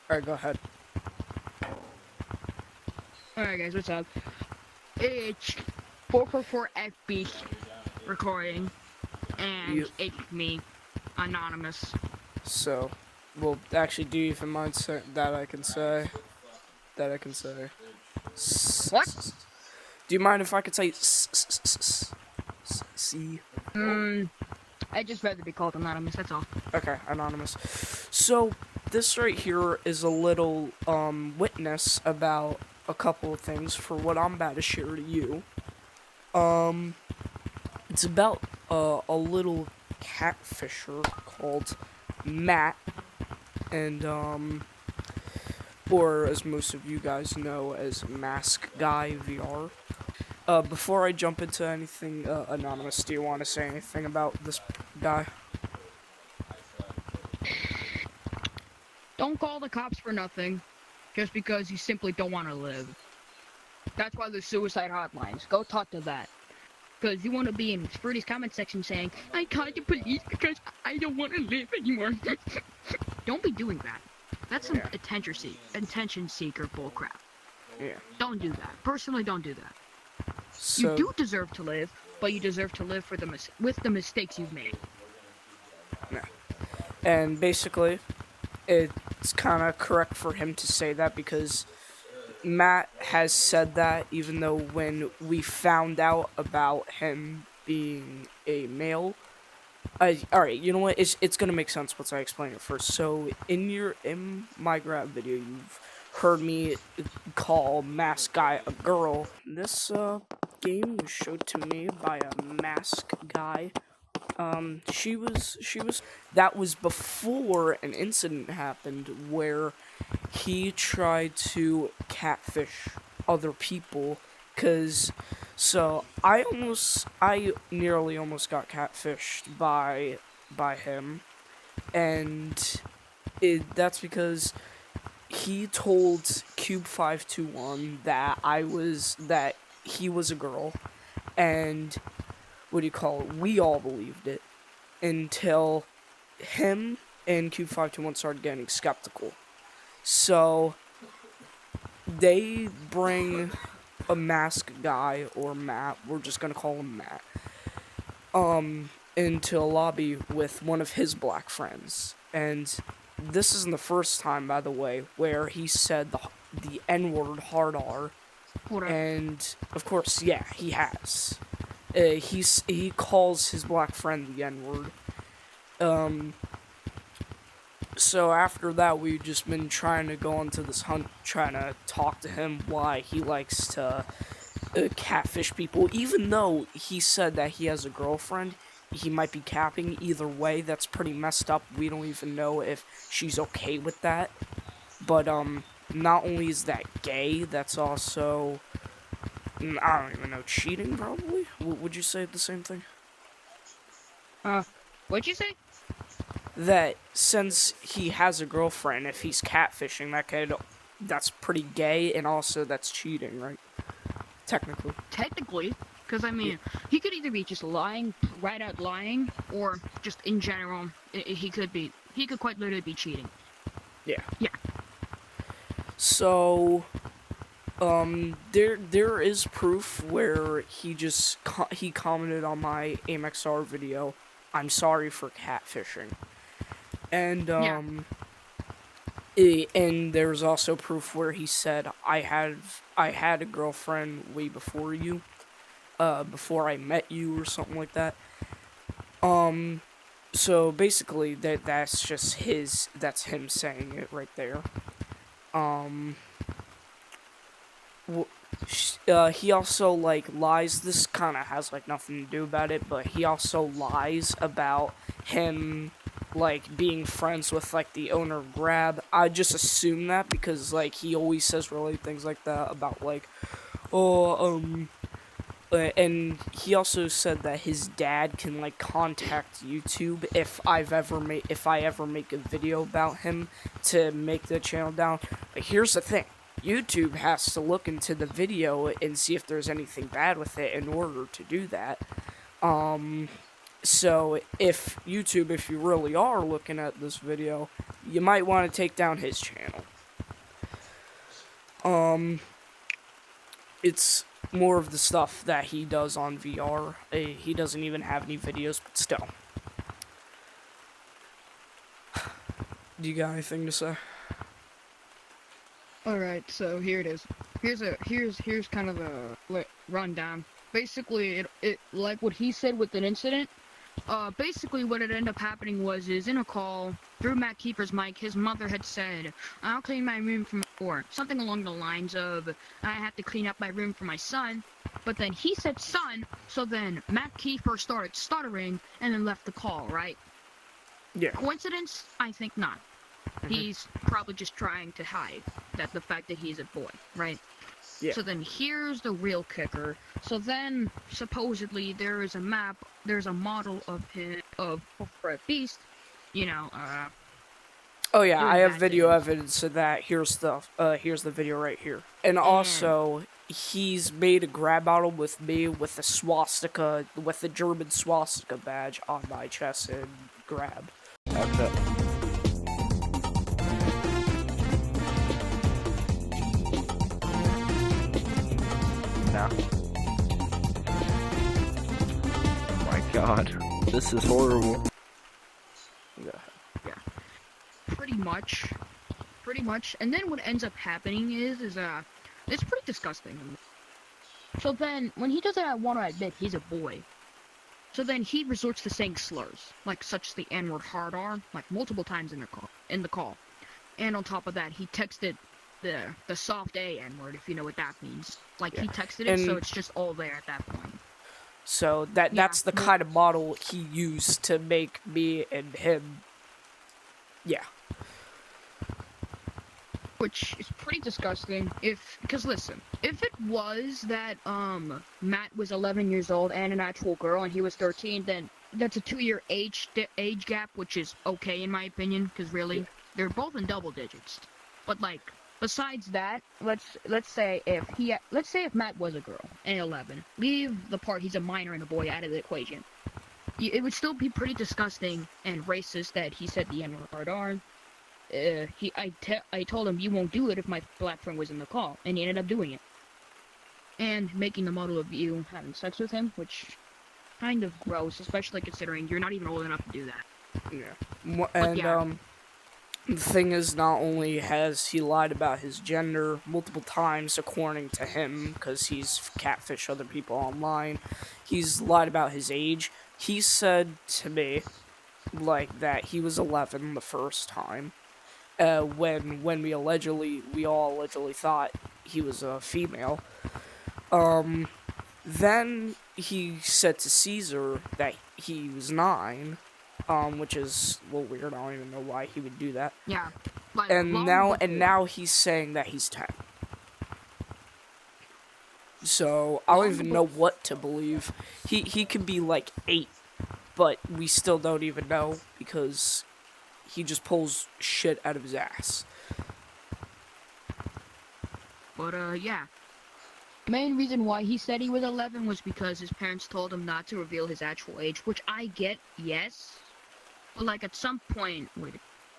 Alright, go ahead. Alright guys, what's up? It's 444FB recording, and You, it's me, Anonymous. so, well, actually, do you even mind that I can say? That I can say. What? Do you mind if I could say see? I'd just rather be called Anonymous, that's all. Okay, anonymous. So, this right here is a little, witness about a couple of things for what I'm about to share to you. It's about, a little catfisher called Matt, and, or as most of you guys know as Maskguy VR. Before I jump into anything, anonymous, do you want to say anything about this guy? Don't call the cops for nothing, just because you simply don't want to live. That's why there's suicide hotlines. Go talk to that. Because you want to be in Fruity's comment section saying, I called the police because I don't want to live anymore. Don't be doing that. That's some attention seeker bullcrap. Yeah. Don't do that. Personally, don't do that. So, You do deserve to live, but you deserve to live for with the mistakes you've made. yeah. And basically, it's kind of correct for him to say that because Matt has said that even though when we found out about him being a male, alright, you know what? It's gonna make sense once I explain it first. So in my grab video, you've heard me call Maskguy a girl. This game was showed to me by a Maskguy. She was that was before an incident happened where he tried to catfish other people. I nearly almost got catfished by him, and that's because he told Cube521 that he was a girl, and what do you call it? We all believed it until him and Cube521 started getting skeptical. So they bring a masked guy, or Matt, we're just gonna call him Matt, into a lobby with one of his black friends. And this isn't the first time, by the way, where he said the N-word hard R. And of course, yeah, he has. He calls his black friend the N-word. So after that, we've just been trying to go onto this hunt, trying to talk to him why he likes to catfish people. Even though he said that he has a girlfriend, he might be capping. Either way, that's pretty messed up. We don't even know if she's okay with that. But, not only is that gay, that's also, I don't even know, cheating, probably? Would you say the same thing? What'd you say? That since he has a girlfriend, if he's catfishing, that's pretty gay, and also that's cheating, right? Technically. Technically, because I mean, he could either be just lying, right out lying, or just in general, he could quite literally be cheating. Yeah. Yeah. So, there is proof where he commented on my AMXR video, "I'm sorry for catfishing," and and there's also proof where he said, I had a girlfriend way before you, before I met you," or something like that. So basically that's him saying it right there. He also, like, lies. This kind of has, like, nothing to do about it, but he also lies about him, like, being friends with, like, the owner of Grab. I just assume that because, like, he always says really things like that about, like, and he also said that his dad can, like, contact YouTube if I ever make a video about him to make the channel down. But here's the thing. YouTube has to look into the video and see if there's anything bad with it in order to do that. So if you really are looking at this video, you might want to take down his channel. It's more of the stuff that he does on VR. He doesn't even have any videos, but still. Do you got anything to say? Alright, so here it is. Here's kind of a rundown. Basically, it like what he said with an incident. Basically what had ended up happening is in a call through Matt Kiefer's mic, his mother had said, "I'll clean my room for my," or something along the lines of, "I have to clean up my room for my son." But then he said son, so then Matt Kiefer started stuttering and then left the call, right? Yeah. Coincidence? I think not. He's probably just trying to hide the fact that he's a boy, right? Yeah. So then here's the real kicker. So then supposedly there's a model of him of Fred Beast, Oh yeah, doing I have bad video things. evidence of that. Here's the video right here. And also, he's made a grab battle with me with a swastika, with the German swastika badge on my chest and grab. Okay. Now. Oh my god. This is horrible. Yeah. Pretty much. And then what ends up happening is it's pretty disgusting. So then when he doesn't want to admit he's a boy, so then he resorts to saying slurs, like such as the N-word hard R, like multiple times in the call. And on top of that, he texted the soft A N-word, if you know what that means. Like, Yeah. he texted it, so it's just all there at that point. So that's the kind of model he used to make me and him. Yeah. Which is pretty disgusting. Because listen, if it was that Matt was 11 years old and an actual girl and he was 13, then that's a 2-year age gap, which is okay in my opinion. Because really, they're both in double digits. But like, besides that, let's say if Matt was a girl and 11, leave the part he's a minor and a boy out of the equation. It would still be pretty disgusting and racist that he said the N-word R. I told him you won't do it if my black friend was in the call, and he ended up doing it. And making the model of you having sex with him, which kind of gross, especially considering you're not even old enough to do that. Yeah. And the thing is, not only has he lied about his gender multiple times, according to him, because he's catfished other people online, he's lied about his age. He said to me, like, that he was 11 the first time. When we all allegedly thought he was a female. Then he said to Caesar that he was 9, which is a little weird. I don't even know why he would do that. Yeah. Like, And now he's saying that he's 10. So I don't even know what to believe. He could be like 8, but we still don't even know because he just pulls shit out of his ass. But yeah. Main reason why he said he was 11 was because his parents told him not to reveal his actual age, which I get, yes. But like at some point,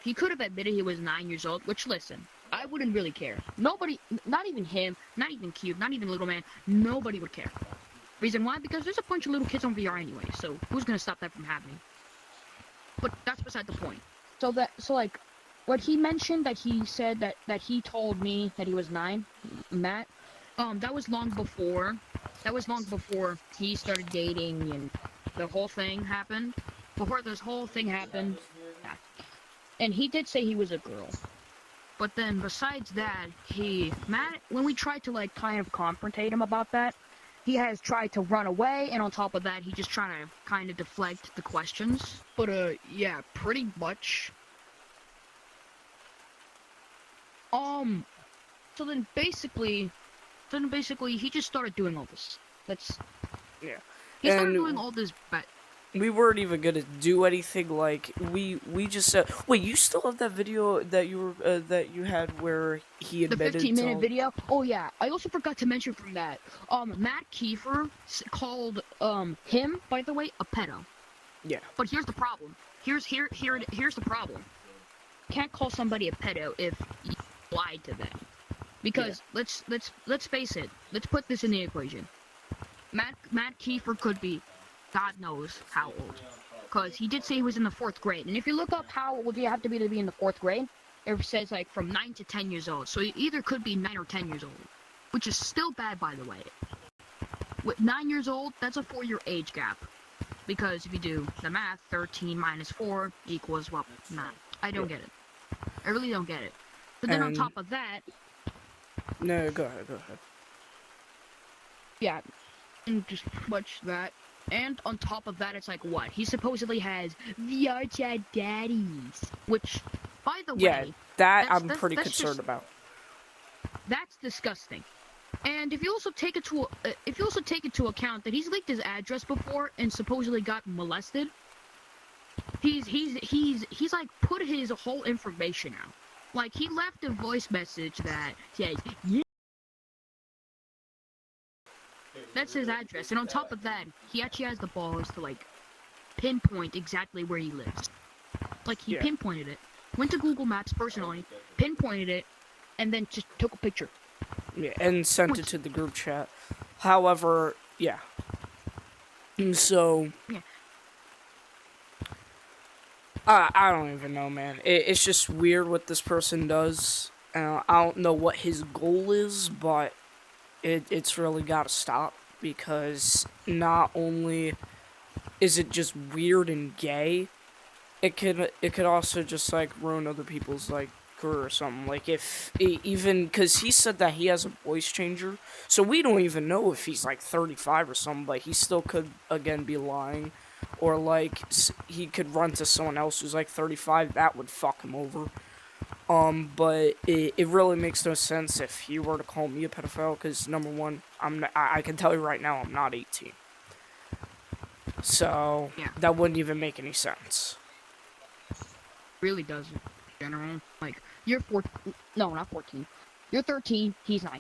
he could have admitted he was 9 years old, which listen, I wouldn't really care. Nobody, not even him, not even Cube, not even Little Man, nobody would care. Reason why? Because there's a bunch of little kids on VR anyway, so who's gonna stop that from happening? But that's beside the point. So like, what he mentioned that he said that he told me that he was 9, Matt, that was long before he started dating and the whole thing happened. Before this whole thing happened, yeah. And he did say he was a girl. But then besides that, Matt, when we tried to like kind of confrontate him about that, he has tried to run away, and on top of that, he just trying to kind of deflect the questions. But yeah, pretty much. So then basically, he just started doing all this. Yeah. He started doing all this bad. We weren't even gonna do anything. Like we just said. Wait, you still have that video that you had where he admitted the 15-minute video? Oh yeah, I also forgot to mention from that. Matt Kiefer called him, by the way, a pedo. Yeah. But here's the problem. Here's the problem. Can't call somebody a pedo if you lied to them. Because let's face it. Let's put this in the equation. Matt Kiefer could be, God knows how old, because he did say he was in the 4th grade. And if you look up how old you have to be in the 4th grade, it says like from 9 to 10 years old. So he either could be 9 or 10 years old, which is still bad, by the way. With 9 years old, that's a 4-year age gap. Because if you do the math, 13 minus 4 equals, well, 9. I don't get it. I really don't get it. But then on top of that... No, go ahead. Yeah, and just watch that. And on top of that, it's like, what? He supposedly has VR chat daddies. Which, by the way... Yeah, I'm pretty concerned about. That's disgusting. And if you also take into account that he's leaked his address before and supposedly got molested, he's like put his whole information out. Like he left a voice message that says, yeah. That's his address, and on top of that, he actually has the balls to like pinpoint exactly where he lives. Like he pinpointed it, went to Google Maps personally, pinpointed it, and then just took a picture. Yeah, and sent it to the group chat. However, yeah. And so... Yeah. I don't even know, man. It's just weird what this person does. I don't know what his goal is, but it's really gotta stop. Because not only is it just weird and gay, it could also just, like, ruin other people's, like, career or something. Like, if even because he said that he has a voice changer, so we don't even know if he's like 35 or something, but he still could again be lying, or like he could run to someone else who's like 35. That would fuck him over. But it really makes no sense if he were to call me a pedophile, because number one, I can tell you right now, I'm not 18, so that wouldn't even make any sense. Really doesn't. General, like you're 14, no, not 14. You're 13. He's 9.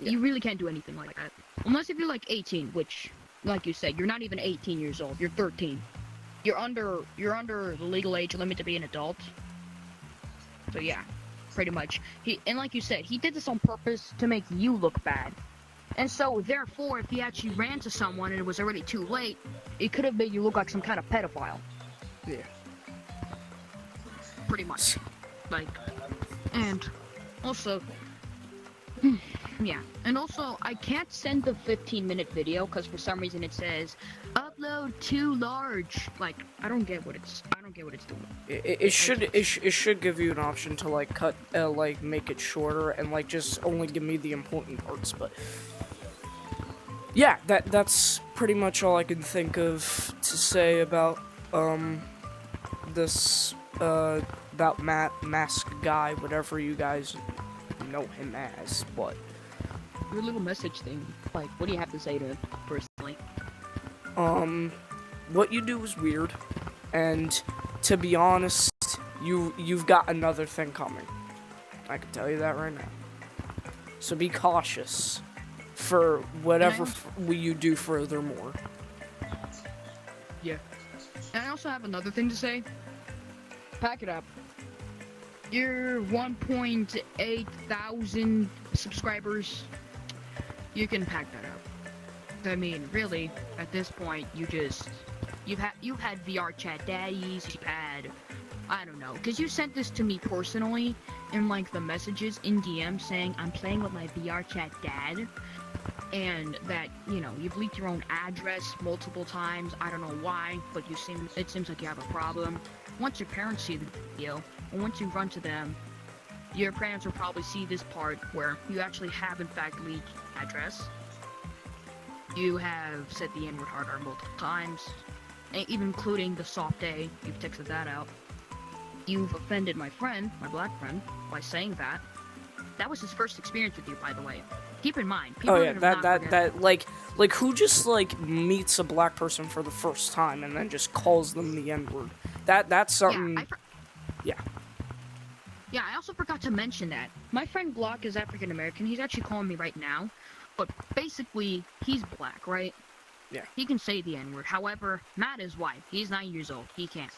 You really can't do anything like that, unless if you're like 18, which, like you said, you're not even 18 years old. You're 13. You're under the legal age limit to be an adult. So yeah, pretty much. And like you said, he did this on purpose to make you look bad. And so therefore, if he actually ran to someone and it was already too late, it could have made you look like some kind of pedophile. Yeah. Pretty much. Like, and also, yeah. And also, I can't send the 15-minute video because for some reason it says upload too large. Like, I don't get what it's doing. It should give you an option to like cut, like make it shorter and like just only give me the important parts. But yeah, that's pretty much all I can think of to say about this about Maskguy, whatever you guys know him as. But your little message thing, like, what do you have to say to him personally? What you do is weird, and to be honest, you've got another thing coming. I can tell you that right now. So be cautious for whatever you do furthermore. Yeah. And I also have another thing to say. Pack it up. You're 1.8 thousand subscribers. You can pack that up. I mean, really, at this point, you've had VR chat daddies. You've had, I don't know, because you sent this to me personally in like the messages in DM saying I'm playing with my VR chat dad, and that, you know, you've leaked your own address multiple times. I don't know why, but it seems like you have a problem. Once your parents see the video, and once you run to them, your parents will probably see this part where you actually have in fact leaked address. You have said the N-word harder multiple times, and even including the soft A, you've texted that out. You've offended my friend, my black friend, by saying that. That was his first experience with you, by the way. Keep in mind. Oh yeah, that like who just like meets a black person for the first time and then just calls them the N-word? That's something. Yeah. Yeah, I also forgot to mention that my friend Glock is African American. He's actually calling me right now, but basically he's black, right? Yeah. He can say the N-word. However, Matt is white. He's 9 years old. He can't.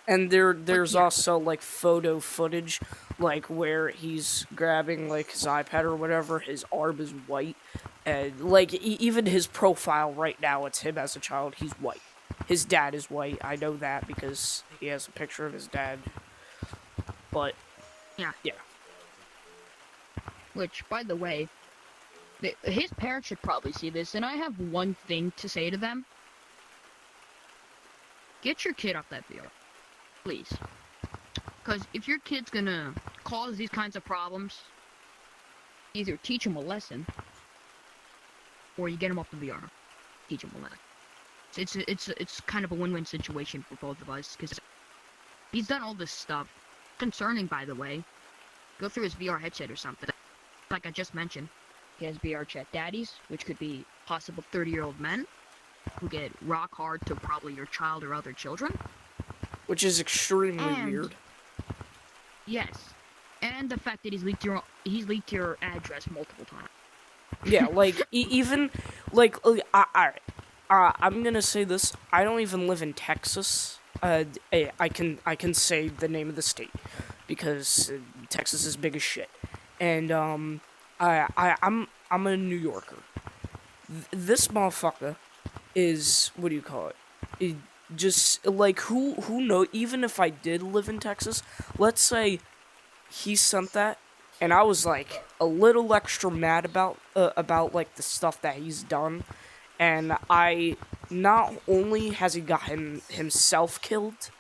And there's yeah. also like photo footage, like where he's grabbing like his iPad or whatever. His arm is white, and like even his profile right now, it's him as a child. He's white. His dad is white. I know that because he has a picture of his dad. But Yeah. yeah, Which, by the way, his parents should probably see this, and I have one thing to say to them. Get your kid off that VR. Please. Because if your kid's gonna cause these kinds of problems, either teach him a lesson, or you get him off the VR. Teach him a lesson. It's kind of a win-win situation for both of us, because he's done all this stuff. Concerning, by the way. Go through his VR headset or something. Like I just mentioned, he has VR chat daddies, which could be possible 30-year-old men who get rock hard to probably your child or other children. which is extremely And- weird. Yes, and the fact that he's leaked your address multiple times. Yeah, like even like I'm gonna say this. I don't even live in Texas. I can say the name of the state because Texas is big as shit, and I'm a New Yorker. This motherfucker is, what do you call it? Just like who know? Even if I did live in Texas, let's say he sent that, and I was like a little extra mad about like the stuff that he's done, and I not only has he got himself killed,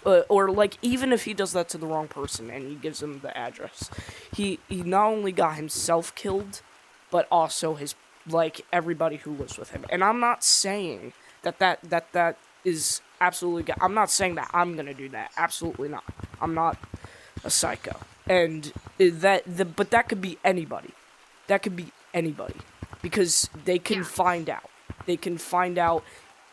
or like even if he does that to the wrong person and he gives him the address, he not only got himself killed, but also his like everybody who lives with him. And I'm not saying that is absolutely. I'm not saying that I'm gonna do that. Absolutely not. I'm not a psycho. And but that could be anybody. That could be anybody, because they can Yeah. find out. They can find out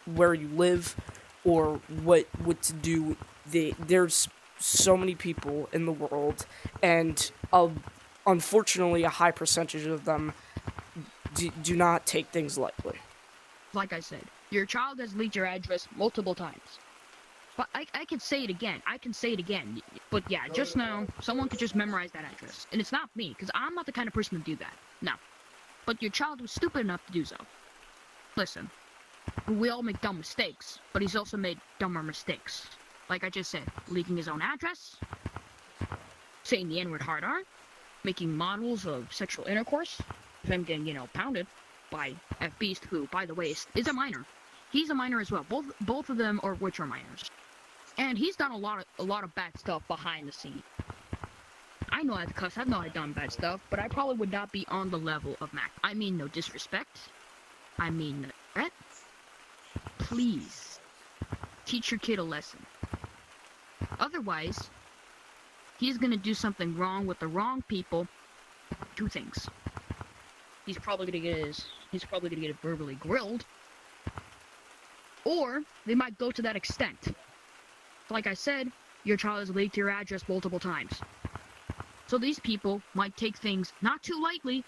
where you live or what to do. There's so many people in the world, and unfortunately, a high percentage of them do not take things lightly. Like I said, your child has leaked your address multiple times. But I can say it again. But yeah, just now, someone could just memorize that address. And it's not me, because I'm not the kind of person to do that. No. But your child was stupid enough to do so. Listen, we all make dumb mistakes, but he's also made dumber mistakes. Like I just said, leaking his own address, saying the N-word hard R, making models of sexual intercourse, him getting, pounded by F Beast, who, by the way, is a minor. He's a minor as well. Both of them are which are minors. And he's done a lot of bad stuff behind the scene. I know I've cussed, I know I've done bad stuff, but I probably would not be on the level of Mac. I mean no disrespect. I mean no threat. Please, teach your kid a lesson. Otherwise, he's gonna do something wrong with the wrong people. Two things. He's probably gonna get verbally grilled. Or they might go to that extent. Like I said, your child has leaked your address multiple times. So these people might take things not too lightly.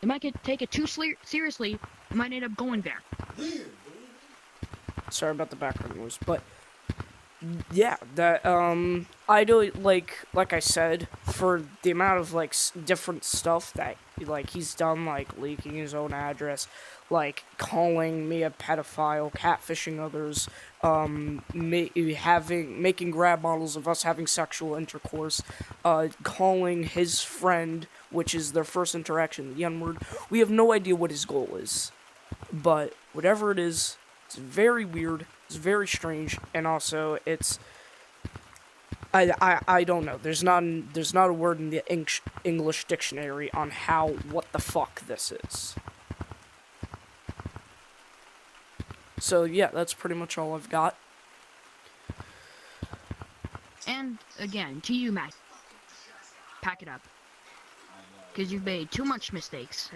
They might take it too seriously. They might end up going there. Sorry about the background noise, but yeah, that I do like I said, for the amount of like different stuff that like he's done, like leaking his own address, like calling me a pedophile, catfishing others, making grab models of us having sexual intercourse, calling his friend, which is their first interaction, the N-word. We have no idea what his goal is, but whatever it is, it's very weird. It's very strange, and also it's. I don't know. There's not a word in the English dictionary on what the fuck this is. So yeah, that's pretty much all I've got. And again, to you, Mac, pack it up, because you've made too much mistakes.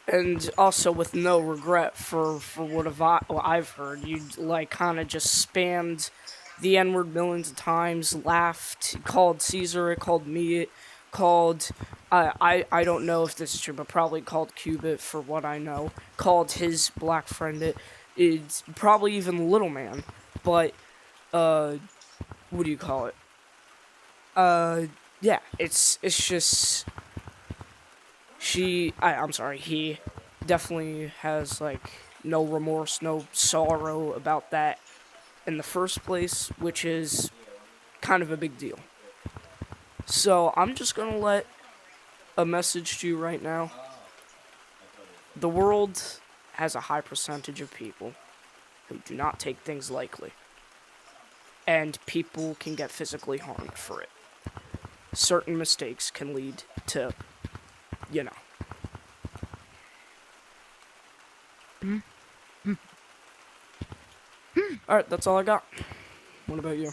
And also with no regret for what I've heard. You like kind of just spammed the N-word millions of times, laughed, called Caesar it, called me it, called I don't know if this is true, but probably called Cubit for what I know, called his black friend it. It's probably even Little Man, but what do you call it? Yeah, it's just I'm sorry, he definitely has like no remorse, no sorrow about that in the first place, which is kind of a big deal. So I'm just gonna let a message to you right now. The world has a high percentage of people who do not take things lightly, and people can get physically harmed for it. Certain mistakes can lead to, you know. Alright, that's all I got. What about you?